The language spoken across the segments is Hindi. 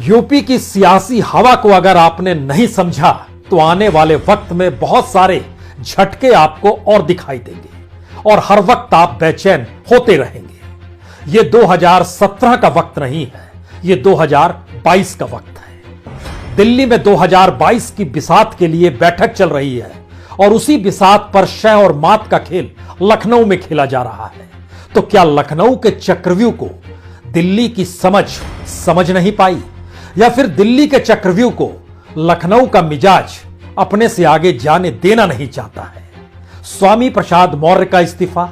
यूपी की सियासी हवा को अगर आपने नहीं समझा तो आने वाले वक्त में बहुत सारे झटके आपको और दिखाई देंगे और हर वक्त आप बेचैन होते रहेंगे। ये 2017 का वक्त नहीं है, ये 2022 का वक्त है। दिल्ली में 2022 की बिसात के लिए बैठक चल रही है और उसी बिसात पर शह और मात का खेल लखनऊ में खेला जा रहा है। तो क्या लखनऊ के चक्रव्यूह को दिल्ली की समझ नहीं पाई, या फिर दिल्ली के चक्रव्यूह को लखनऊ का मिजाज अपने से आगे जाने देना नहीं चाहता है? स्वामी प्रसाद मौर्य का इस्तीफा,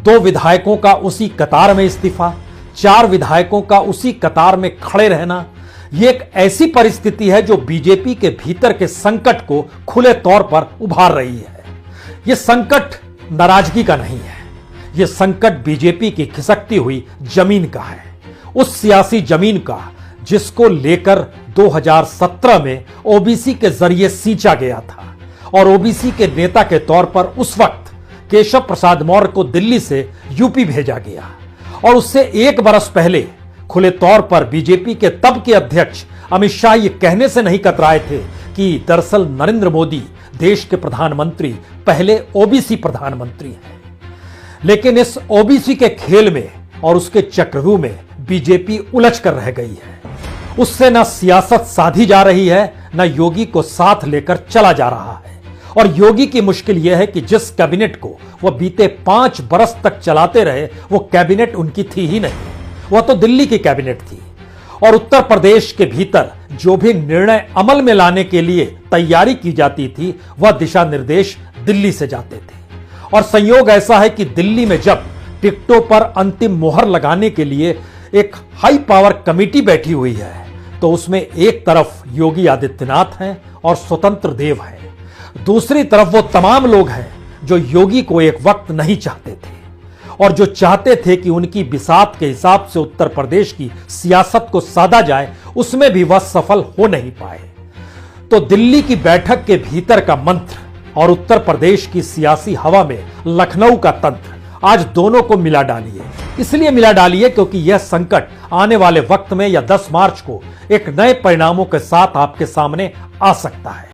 2 विधायकों का उसी कतार में इस्तीफा, 4 विधायकों का उसी कतार में खड़े रहना, यह एक ऐसी परिस्थिति है जो बीजेपी के भीतर के संकट को खुले तौर पर उभार रही है। यह संकट नाराजगी का नहीं है, यह संकट बीजेपी की खिसकती हुई जमीन का है, उस सियासी जमीन का जिसको लेकर 2017 में ओबीसी के जरिए सींचा गया था और ओबीसी के नेता के तौर पर उस वक्त केशव प्रसाद मौर्य को दिल्ली से यूपी भेजा गया। और उससे 1 बरस पहले खुले तौर पर बीजेपी के तब के अध्यक्ष अमित शाह ये कहने से नहीं कतराए थे कि दरअसल नरेंद्र मोदी देश के प्रधानमंत्री पहले ओबीसी प्रधानमंत्री हैं। लेकिन इस ओबीसी के खेल में और उसके चक्रव्यूह में बीजेपी उलझ कर रह गई है। उससे न सियासत साधी जा रही है, न योगी को साथ लेकर चला जा रहा है। और योगी की मुश्किल यह है कि जिस कैबिनेट को वह बीते 5 बरस तक चलाते रहे, वो कैबिनेट उनकी थी ही नहीं, वह तो दिल्ली की कैबिनेट थी। और उत्तर प्रदेश के भीतर जो भी निर्णय अमल में लाने के लिए तैयारी की जाती थी, वह दिशा निर्देश दिल्ली से जाते थे। और संयोग ऐसा है कि दिल्ली में जब टिकटों पर अंतिम मोहर लगाने के लिए एक हाई पावर कमेटी बैठी हुई है, तो उसमें एक तरफ योगी आदित्यनाथ हैं और स्वतंत्र देव हैं, दूसरी तरफ वो तमाम लोग हैं जो योगी को एक वक्त नहीं चाहते थे और जो चाहते थे कि उनकी बिसात के हिसाब से उत्तर प्रदेश की सियासत को साधा जाए, उसमें भी वह सफल हो नहीं पाए। तो दिल्ली की बैठक के भीतर का मंत्र और उत्तर प्रदेश की सियासी हवा में लखनऊ का तंत्र, आज दोनों को मिला डालिए। इसलिए मिला डालिए क्योंकि यह संकट आने वाले वक्त में या 10 मार्च को एक नए परिणामों के साथ आपके सामने आ सकता है।